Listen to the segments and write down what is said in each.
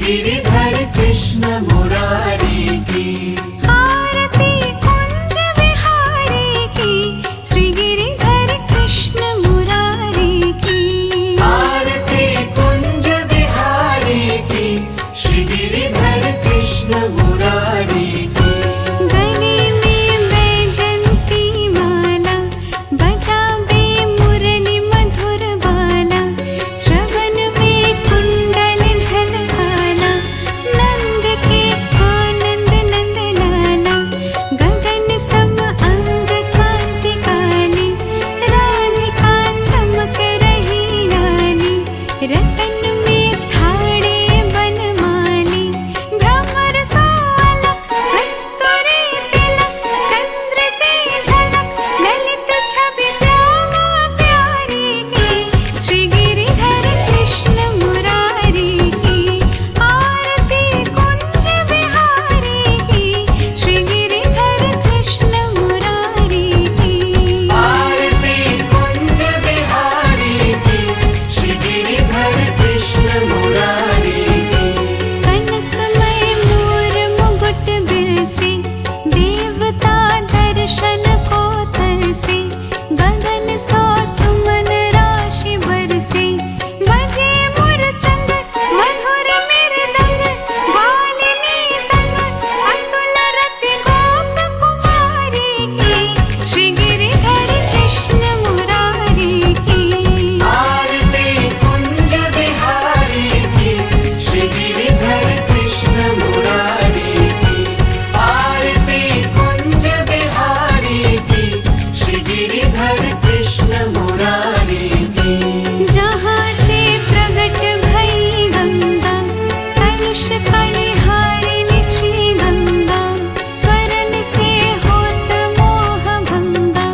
गिरिधर कृष्ण मुरारी की। आरती कुंज बिहारी की, श्री गिरिधर कृष्ण मुरारी की। आरती कुंज बिहारी की, श्री गिरिधर कृष्ण मुरारी की। गले में वैजंती माला, बजावे मुरली मधुर बाला। श्रवण में कुंडल झलकाला, नंद के आनंद नंद लाला। गगन सम अंग कांति काली, राधिका चमक रही लाली। रतन में थाड़े बनमाली, भ्रमर सोलक कस्तूरी तिलक। चंद्र से झलक ललित छवि श्यामा प्यारी की, श्री गिरिधर कृष्ण मुरारी की। आरती कुंज बिहारी की, श्री गिरिधर कृष्ण मुरारी की। आरती कुंज बिहारी की, श्री गिरिधर कृष्ण मुरारी की। कनकमय मोर मुकुट बिरसे, देवता दर्शन को तरसे। गगन सौ सुमन राशि बरसे, बजे मुरचंग मधुर मृदंग। बालिनी संग अतुल रति गोप कुमारी की, श्री गिरिधर कृष्ण मुरारी की। आरती कुंज बिहारी की, श्री गिरिधर कृष्ण मुरारी की। आरती कुंज बिहारी की, श्री गिरिधर कृष्ण मुरारी की। जहाँ से प्रगट भई गंगा, कलुष कलिहारिणी श्री गंगा। स्वरन से होत मोह भंगा,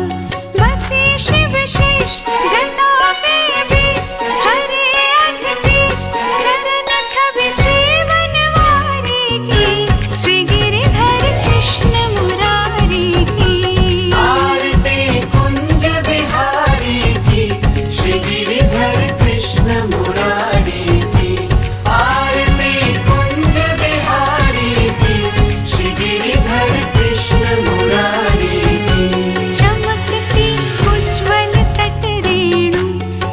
बसे शिव शेष जटा के बीच। हरे अधतीच चरण छवि श्री बनवारी की, श्री गिरिधर कृष्ण मुरारी की। आरती कुंज बिहारी की, श्री गिरिधर कृष्ण मुरारी की। आरती कुंज बिहारी की, श्री गिरिधर कृष्ण मुरारी की। चमकती उज्ज्वल तट रेणु,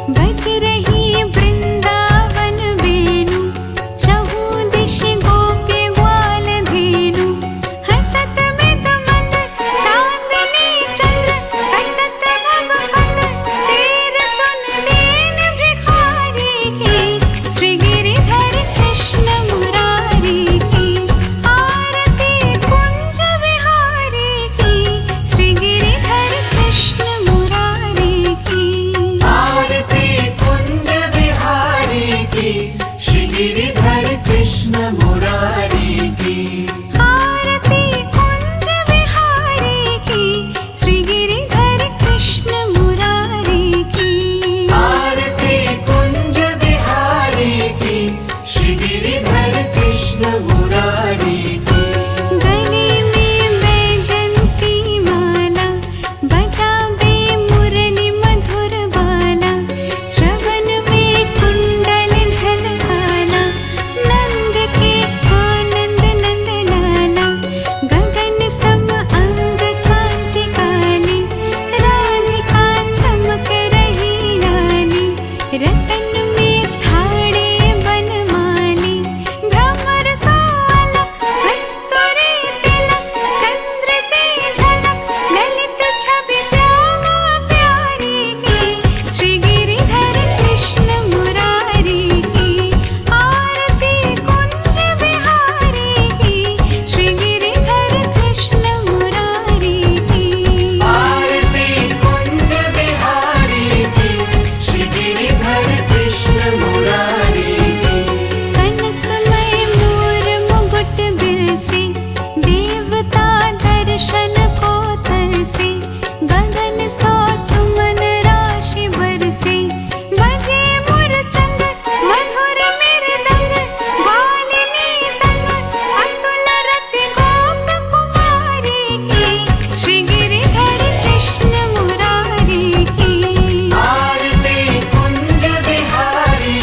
बज रही वृंदावन वेणु। चहु दिश गोपी ग्वाल धेनु, हसत मृद मंद चांदनी चंद्र। कटत भव फंद तेर सुन दीन भिखारी की, श्री गिरिधर कृष्ण मुरारी की। आरती कुंज बिहारी की, श्री गिरिधर कृष्ण मुरारी की। आरती कुंज बिहारी की, श्री गिरिधर कृष्ण मुरारी की। आरती कुंज बिहारी की, श्री गिरिधर कृष्ण मुरारी की। आरती कुंज बिहारी की, श्री गिरिधर कृष्ण मुरारी की। गले में वैजंती माला, बजावे मुरली मधुर बाला। श्रवण में कुंडल झलकाला, नंद के आनंद नंद लाला। गगन सम अंग कांति काली, राधिका चमक रही लाली। रतन में थाड़े बनमाली, भ्रमर सोलक कस्तूरी तिलक। चंद्र से झलक ललित छवि श्यामा प्यारी की, श्री गिरिधर कृष्ण मुरारी की। आरती कुंज बिहारी की, श्री गिरिधर कृष्ण मुरारी की। आरती कुंज बिहारी की, श्री गिरिधर कृष्ण मुरारी की। कनकमय मोर मुकुट बिरसे, देवता दर्शन को तरसे। गगन सौ सुमन राशि बरसे, बजे मुरचंग मधुर मृदंग। बालिनी संग अतुल रति गोप कुमारी की, श्री गिरिधर कृष्ण मुरारी की। आरती कुंज बिहारी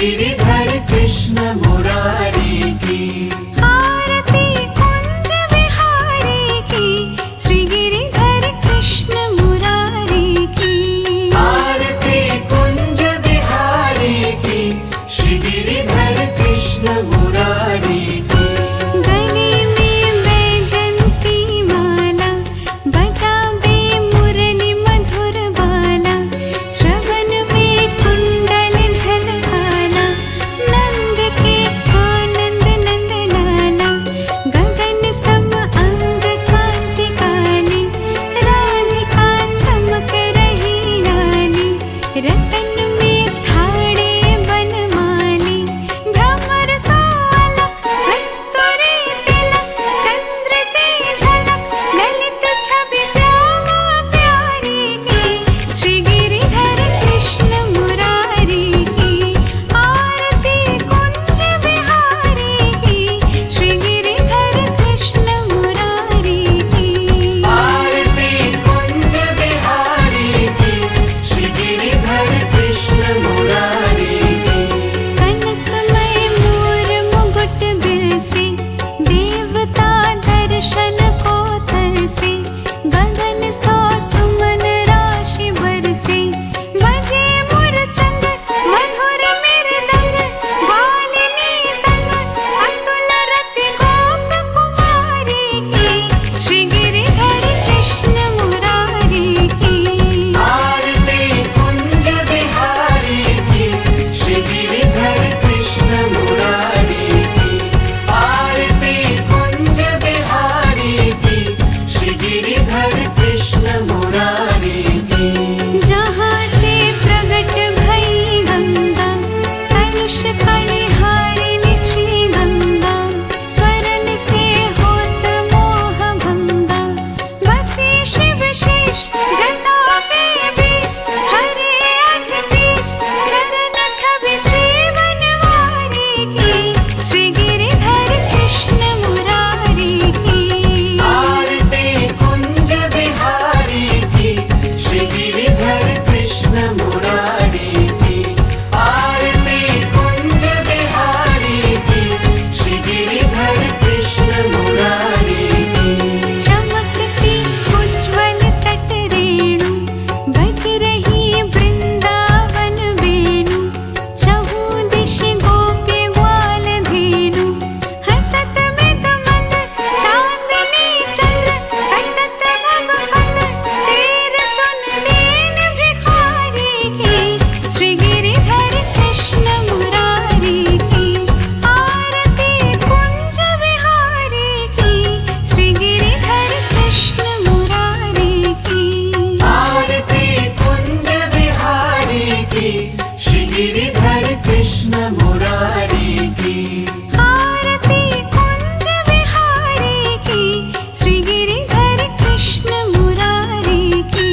गिरिधर कृष्ण मुरारी की आरती कुंज बिहारी की श्री गिरिधर कृष्ण मुरारी की आरती कुंज बिहारी की श्री गिरिधर कृष्ण मुरारी की गले में वैजंती माला बजावे मुरली मधुर बाला श्रवण में कुंडल झलकाला नंद के आनंद नंद लाला गगन सम अंग कांति काली राधिका चमक रही लाली रतन में थाड़े बनमाली भ्रमर सोलक कस्तूरी तिलक चंद्र से झलक ललित छवि श्यामा प्यारी की श्री गिरिधर कृष्ण मुरारी की आरती कुंज बिहारी की श्री गिरिधर कृष्ण मुरारी की आरती कुंज बिहारी की श्री गिरिधर कृष्ण मुरारी की कनकमय मोर मुकुट बिरसे देवता दर्शन को तरसे गगन सौ सुमन राशि बरसे बजे मुरचंग मधुर मृदंग बालिनी संग अतुल रति गोप कुमारी की श्री गिरिधर कृष्ण मुरारी की आरती कुंज बिहारी की श्री गिरिधर कृष्ण मुरारी की आरती कुंज बिहारी की श्री गिरिधर कृष्ण मुरारी की जहाँ से प्रगट भई गंगा कलुष कलिहारिणी श्री गंगा स्वरन से होत मोह भंगा बसी शिव शेष जटा के बीच हरे अधीच चरण छवि श्री वनवारी की श्री गिरिधर कृष्ण मुरारी की आरती कुंज बिहारी की श्री गिरिधर कृष्ण मुरारी की आरती कुंज बिहारी की श्री गिरिधर कृष्ण मुरारी की चमकती उज्ज्वल तट रेणु बज रही वृंदावन वेणु चहु दिश गोपी ग्वाल धेनु हसत मृद मंद चांदनी चंद्र कटत भव फंद तीर सुन दीन भिखारी की श्री गिरिधर कृष्ण मुरारी की आरती कुंज बिहारी की श्री गिरिधर कृष्ण मुरारी की आरती कुंज बिहारी की श्री गिरिधर कृष्ण मुरारी की आरती कुंज बिहारी की श्री गिरिधर कृष्ण मुरारी की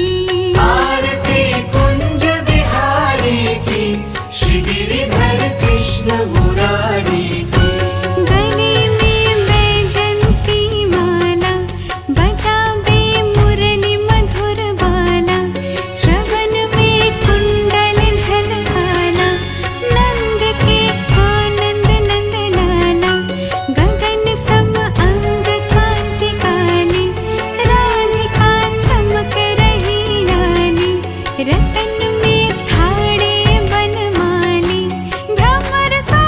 आरती कुंज बिहारी की श्री गिरिधर कृष्ण मुरारी की गले में वैजंती माला बजावे मुरली मधुर बाला श्रवण में कुंडल झलकाला नंद के आनंद नंद लाला गगन सम अंग कांति काली राधिका चमक रही लाली रतन में थाड़े बनमाली भ्रमर सो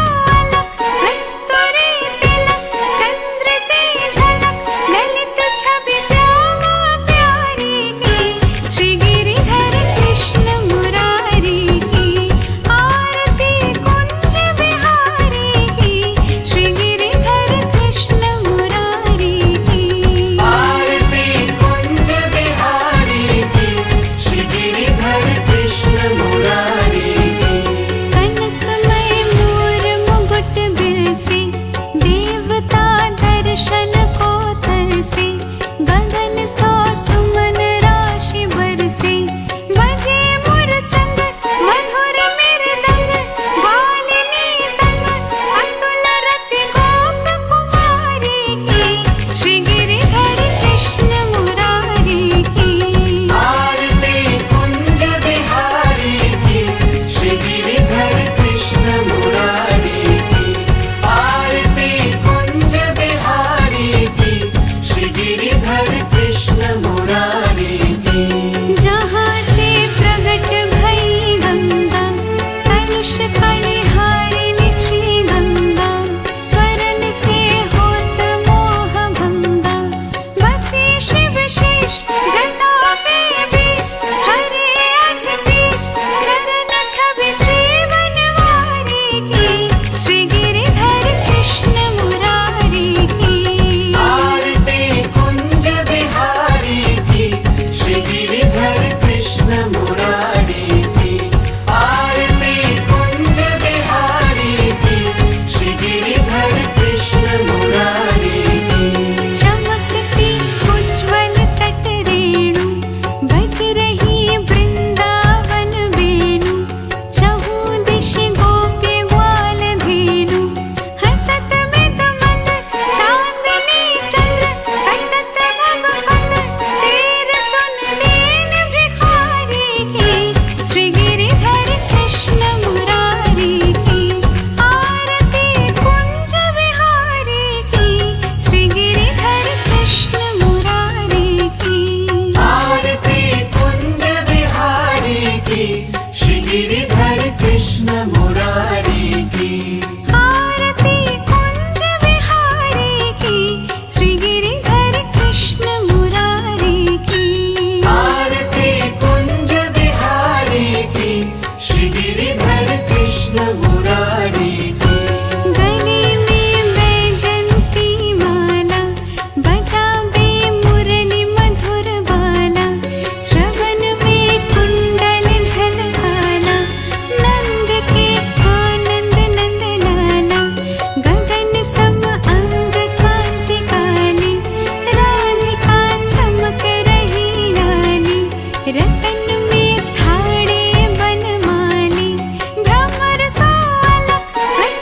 बिहारी की। गले में बैजंती माला बजावे मुरली मधुर बाला श्रवण में कुंडल झलकाला नंद के आनंद नंद लाला गगन सम अंग कांति काली राधिका चमक रही लाली रतन में थाड़े बनमाली भ्रमर साला रस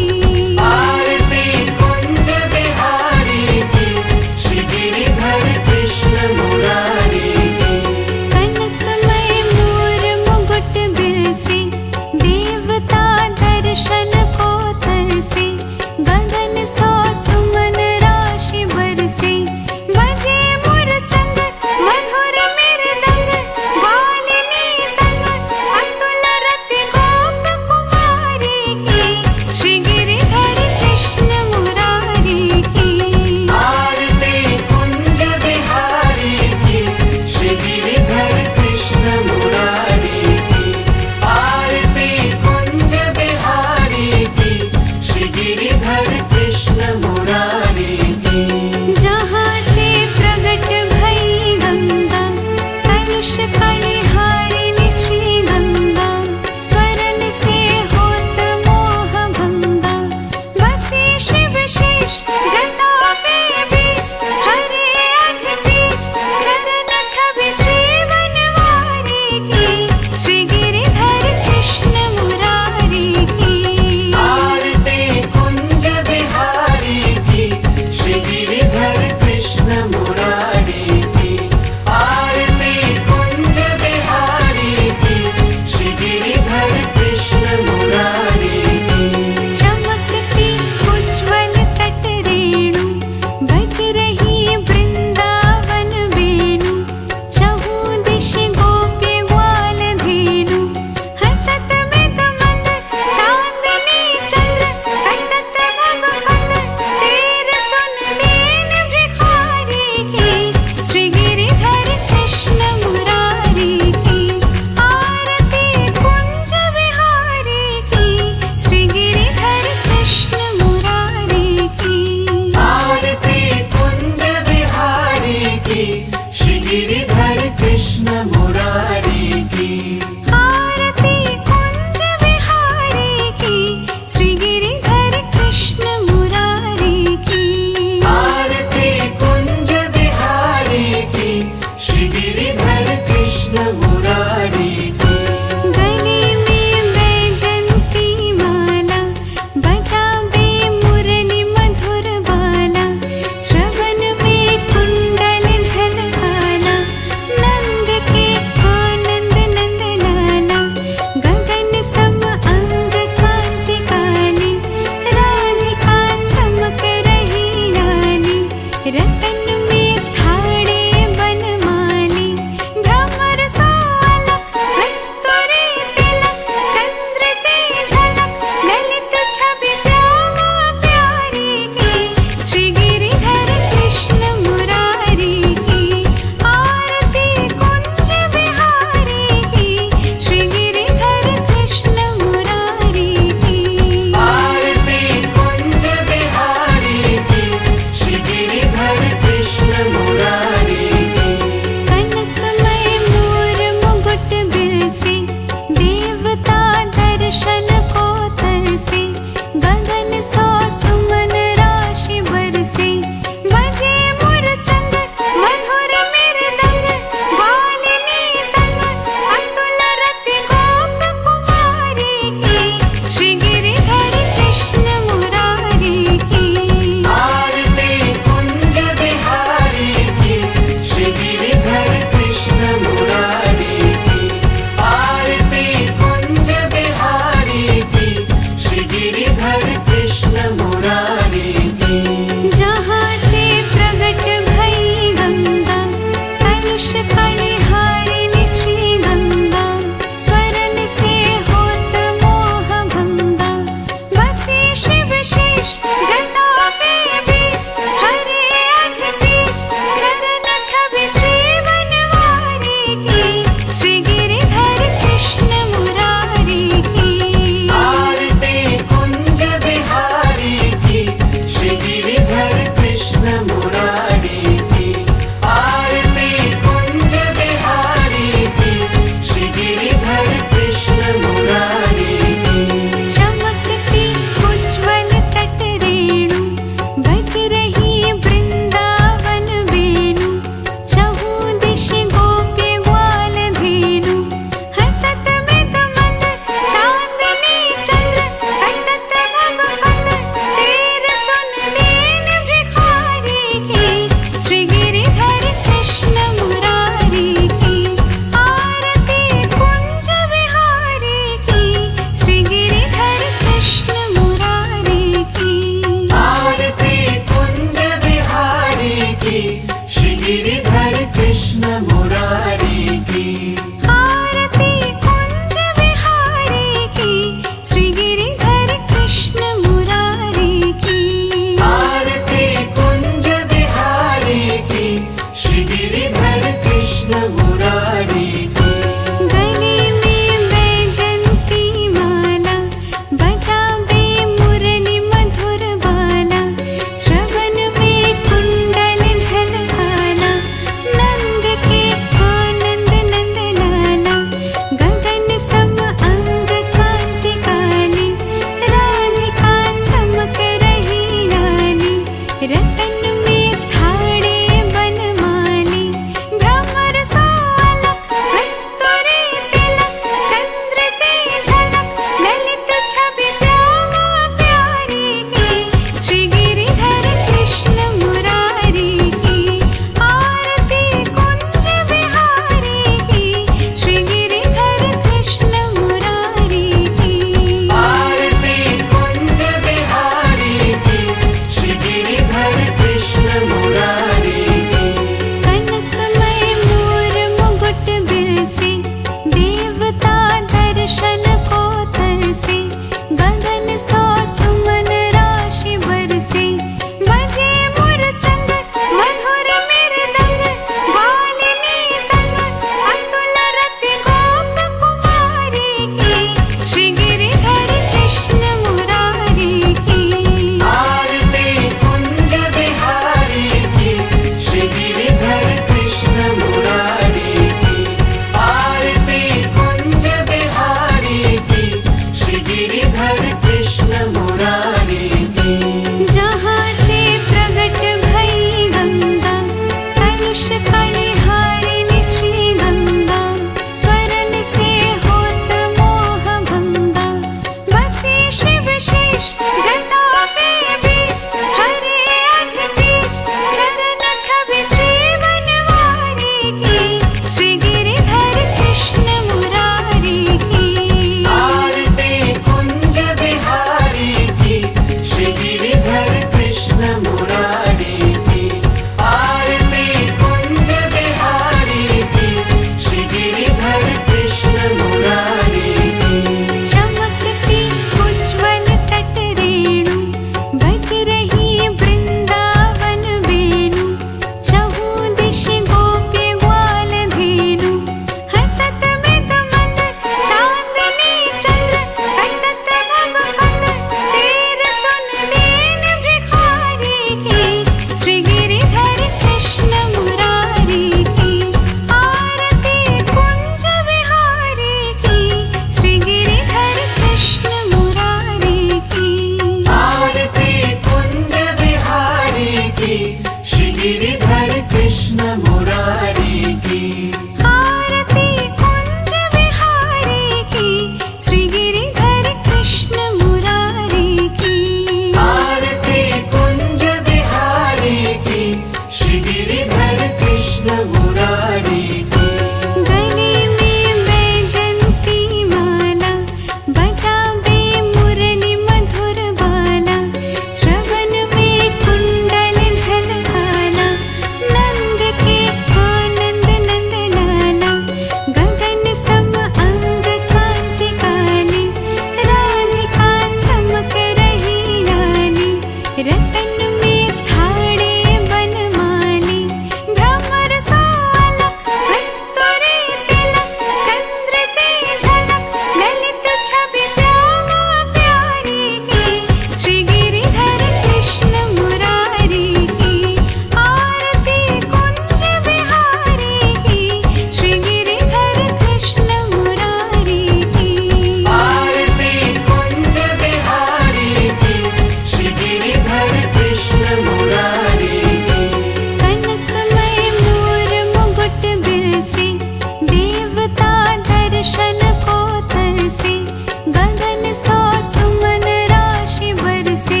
बरसो सुमन राशि बरसे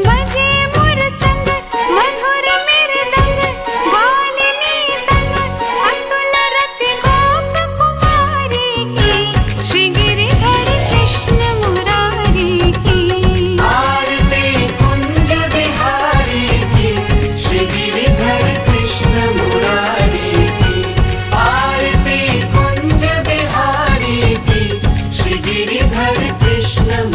बजे मुरचंग मधुर मृदंग गालिनी संग अतुल रति गोप कुमारी की श्री गिरिधर कृष्ण मुरारी की आरती कुंज बिहारी की श्री गिरिधर कृष्ण मुरारी की आरती कुंज बिहारी की श्री गिरिधर कृष्ण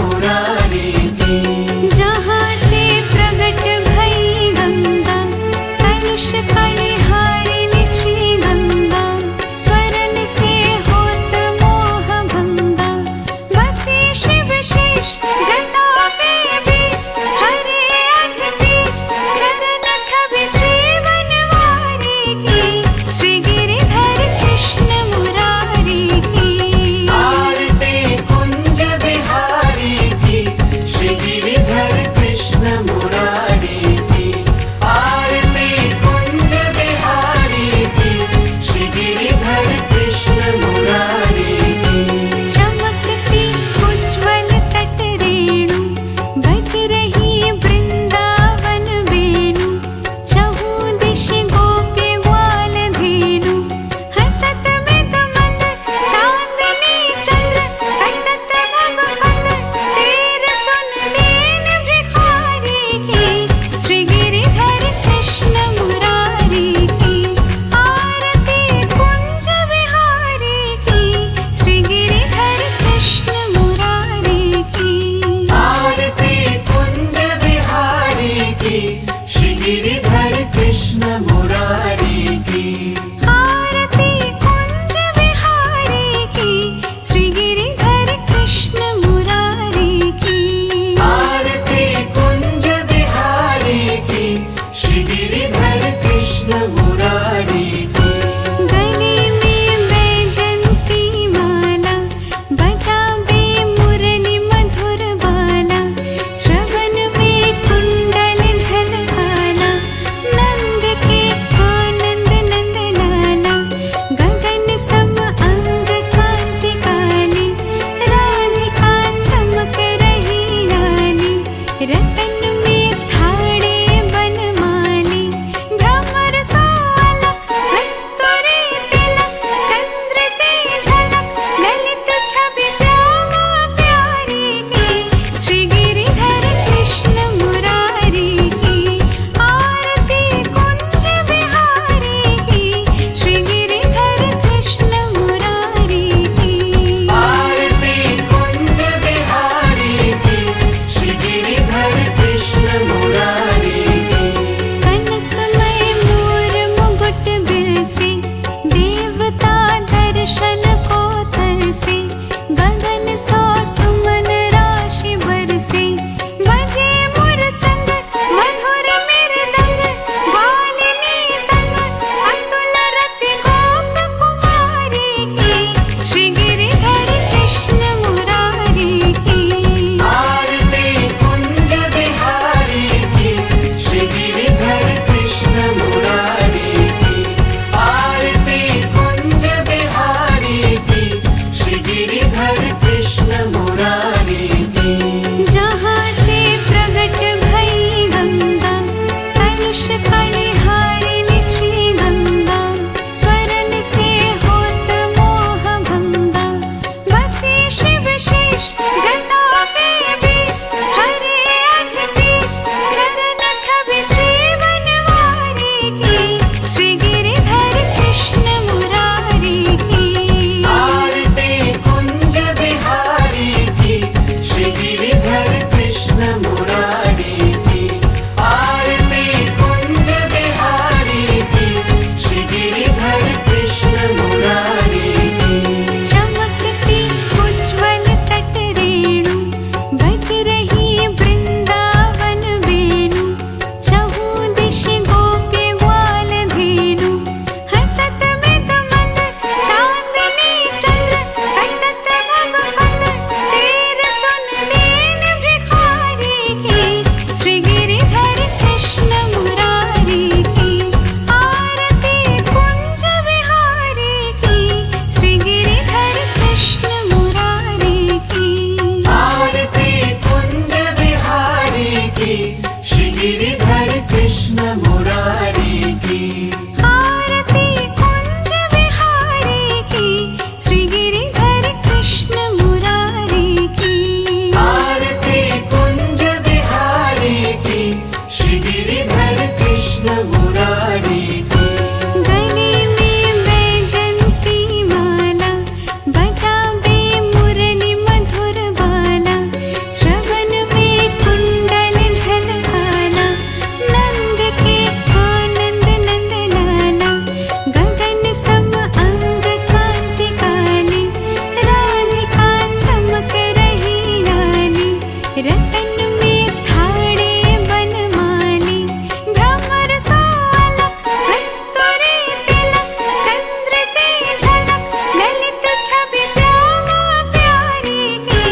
रतन में थाड़े बनमाली, भ्रमर सोलक, कस्तूरी तिलक, चंद्र से झलक, ललित छवि श्यामा प्यारी की,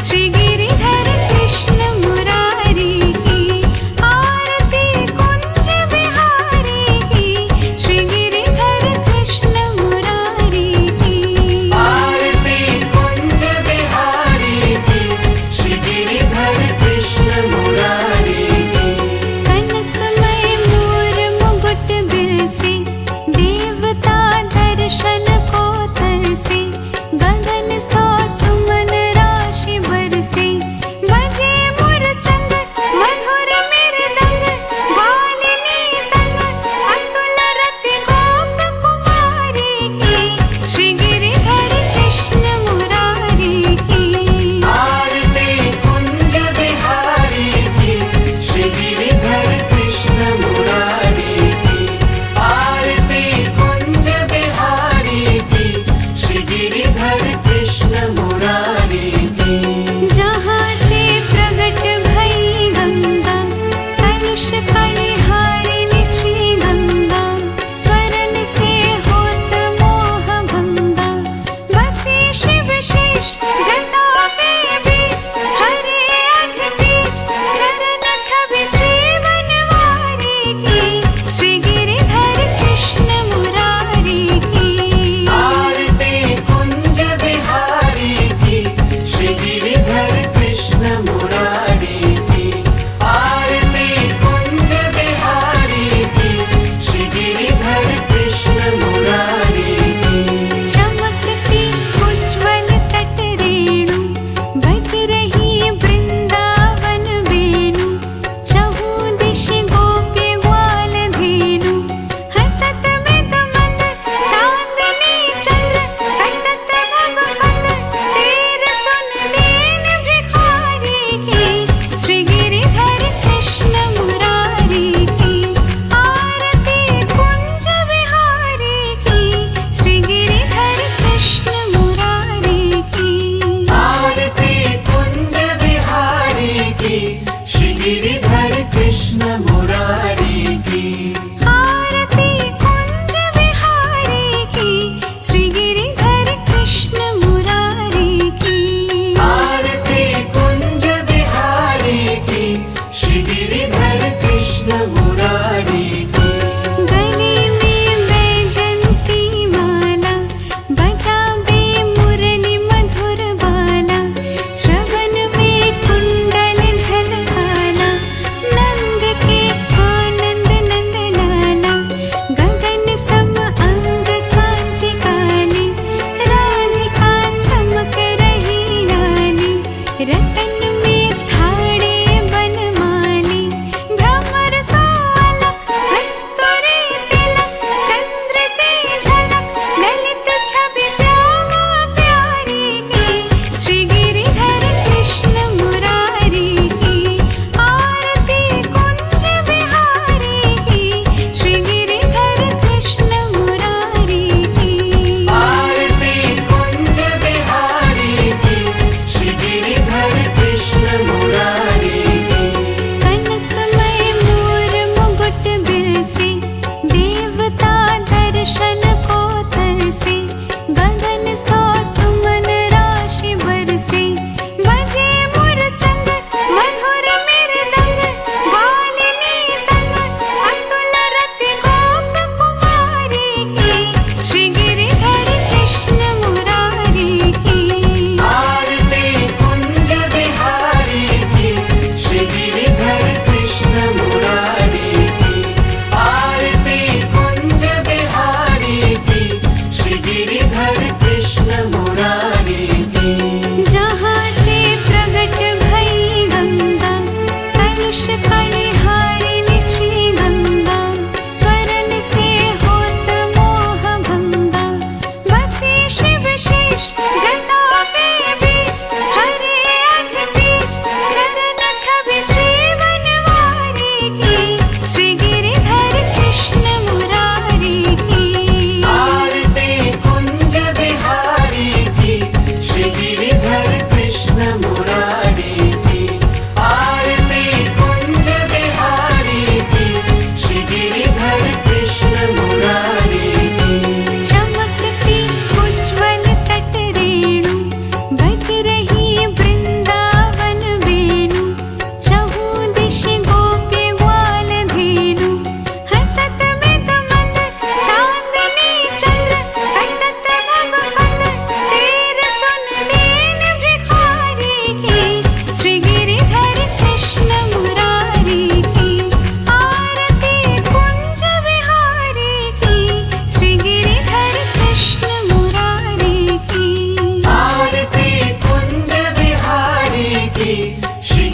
श्री गिरिधर कृष्ण मुरारी की। आरती कुंज बिहारी की, श्री गिरिधर कृष्ण मुरारी की। आरती कुंज बिहारी की, श्री गिरिधर कृष्ण मुरारी की। कनकमय मोर मुकुट बिरसे, देवता दर्शन को तरसे, गगन सौ सुमन राशि बरसे, बजे मुरचंग मधुर मृदंग, गालिनी संग अतुल रति गोप कुमारी की, श्री गिरिधर कृष्ण मुरारी की। आरती कुंज बिहारी की, श्री गिरिधर कृष्ण मुरारी की। आरती कुंज बिहारी की, श्री गिरिधर कृष्ण मुरारी की। जहाँ से प्रगट भई गंगा, कलुष कलिहारिणी श्री गंगा, स्वरन से होत मोह भंगा, बसी शिव शेष जटा के बीच, हरे अघ बीच, चरण छवि श्री बनवारी की, श्री गिरिधर कृष्ण मुरारी की। आरती कुंज बिहारी की, श्री गिरिधर कृष्ण मुरारी की। आरती कुंज बिहारी की, श्री गिरिधर कृष्ण मुरारी की। चमकती उज्ज्वल तट रेणु, बज रही वृंदावन वेणु, चहु दिश गोपी ग्वाल धेनु, हसत मृद मंद चांदनी चंद्र, कटत भव फंद, तेर सुन दीन भिखारी की, श्री गिरिधर कृष्ण मुरारी की। आरती कुंज बिहारी की, श्री गिरिधर कृष्ण मुरारी की। आरती कुंज बिहारी की, श्री गिरिधर कृष्ण मुरारी की। आरती कुंज बिहारी की, श्री गिरिधर कृष्ण मुरारी की। आरती कुंज बिहारी की, श्री गिरिधर कृष्ण मुरारी की। गले में वैजंती माला, बजावे मुरली मधुर बाला, श्रवण में कुंडल झलकाला,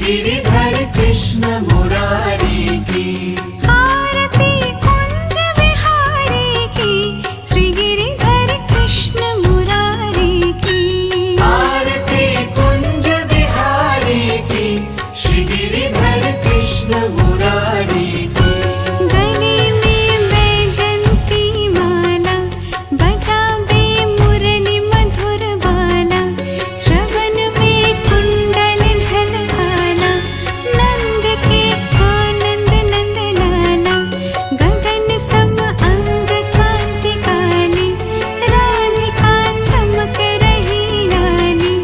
गिरिधर कृष्ण मुरारी की आरती कुंज बिहारी की श्री गिरिधर कृष्ण मुरारी की आरती कुंज बिहारी की श्री गिरिधर कृष्ण मुरारी की गले में बैजंती माला बजावे मुरली मधुर बाला श्रवण में कुंडल झलकाला नंद के आनंद नंद लाला गगन सम अंग कांति काली राधिका चमक रही लाली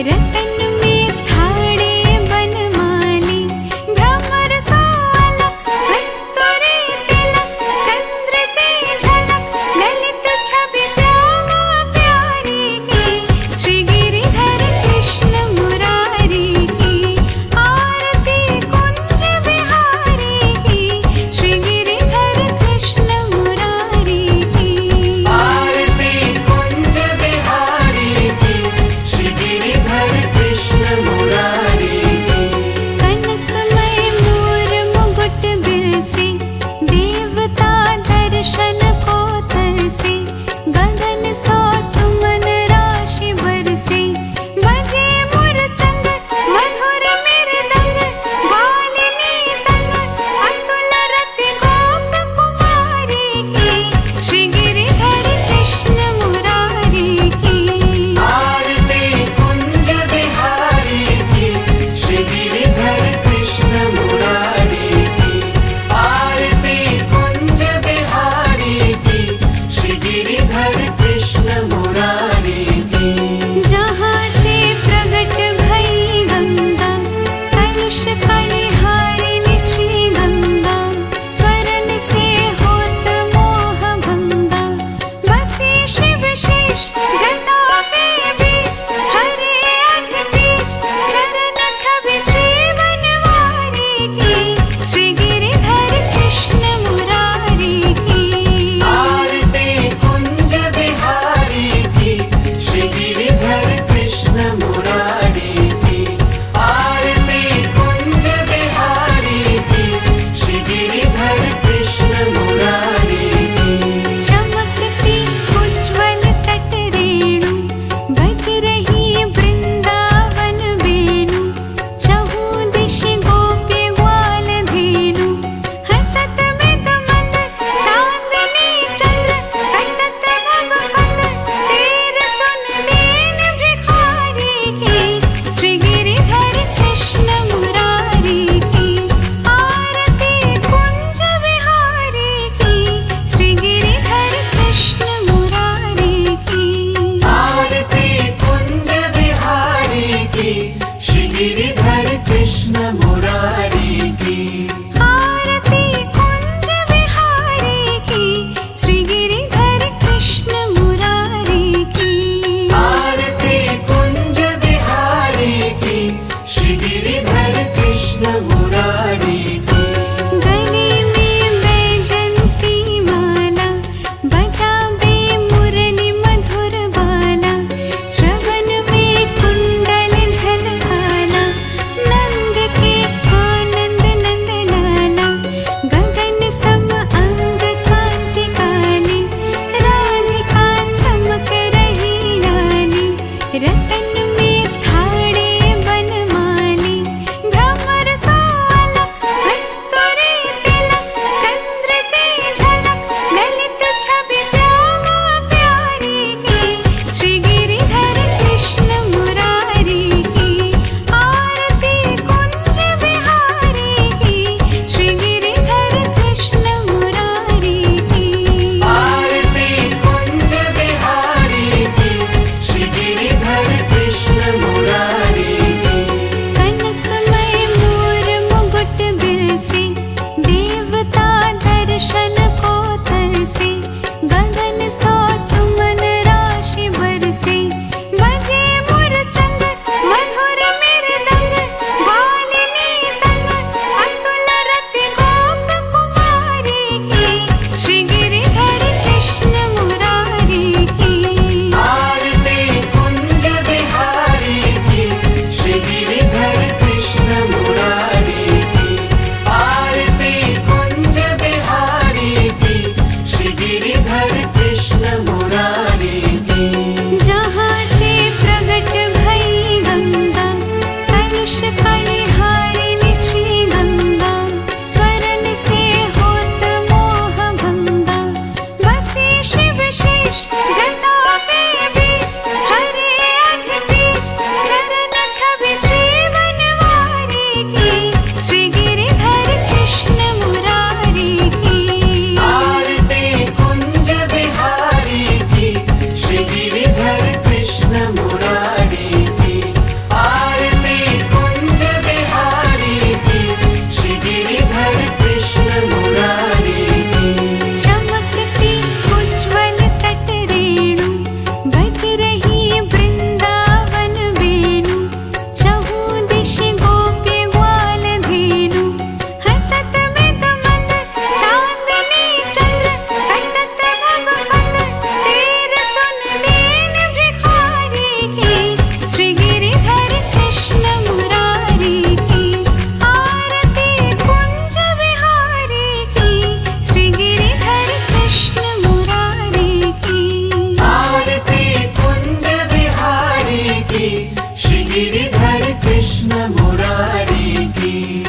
रतन में थाड़े बनमाली भ्रमर सोलक कस्तूरी तिलक चंद्र से झलक ललित छवि श्यामा प्यारी की श्री गिरिधर कृष्ण मुरारी की आरती कुंज बिहारी की श्री गिरिधर कृष्ण मुरारी की आरती कुंज बिहारी की श्री गिरिधर कृष्ण मुरारी की कनकमय मोर मुकुट बिरसे देवता दर्शन को तरसे गगन सौ सुमन राशि बरसे बजे मुरचंग मधुर मृदंग बालिनी संग अतुल रति गोप कुमारी की श्री गिरिधर कृष्ण मुरारी की आरती कुंज बिहारी की श्री गिरिधर कृष्ण मुरारी की आरती कुंज बिहारी की श्री गिरिधर कृष्ण मुरारी की जहाँ से प्रगट भई गंगा कलुष कलिहारिणी श्री गंगा स्वरन से होत मोह भंगा बसी शिव शेष जटा के बीच हरे अध बीच चरण छवि श्री बनवारी की श्री गिरिधर कृष्ण मुरारी की आरती कुंज बिहारी की श्री गिरिधर कृष्ण मुरारी की आरती कुंज बिहारी की श्री गिरिधर कृष्ण मुरारी की चमकती उज्ज्वल तट रेणु बज रही वृंदावन वेणु चहु दिश गोपी ग्वाल धेनु हसत मृद मंद चांदनी चंद्र कटत नभ फंद तीर सुन दीन भिखारी की श्री गिरिधर कृष्ण मुरारी की आरती कुंज बिहारी की श्री गिरिधर कृष्ण मुरारी की आरती कुंज बिहारी की श्री गिरिधर कृष्ण मुरारी की आरती कुंज बिहारी की श्री गिरिधर कृष्ण मुरारी की आरती कुंज बिहारी की श्री गिरिधर कृष्ण मुरारी की गले में बैजंती माला बजावे मुरली मधुर बाला श्रवण में कुंडल झलकाला नंद के आनंद नंद लाला गगन सम अंग कांति काली राधिका चमक रही लाली रतन में थाड़े बनमाली भ्रमर सो की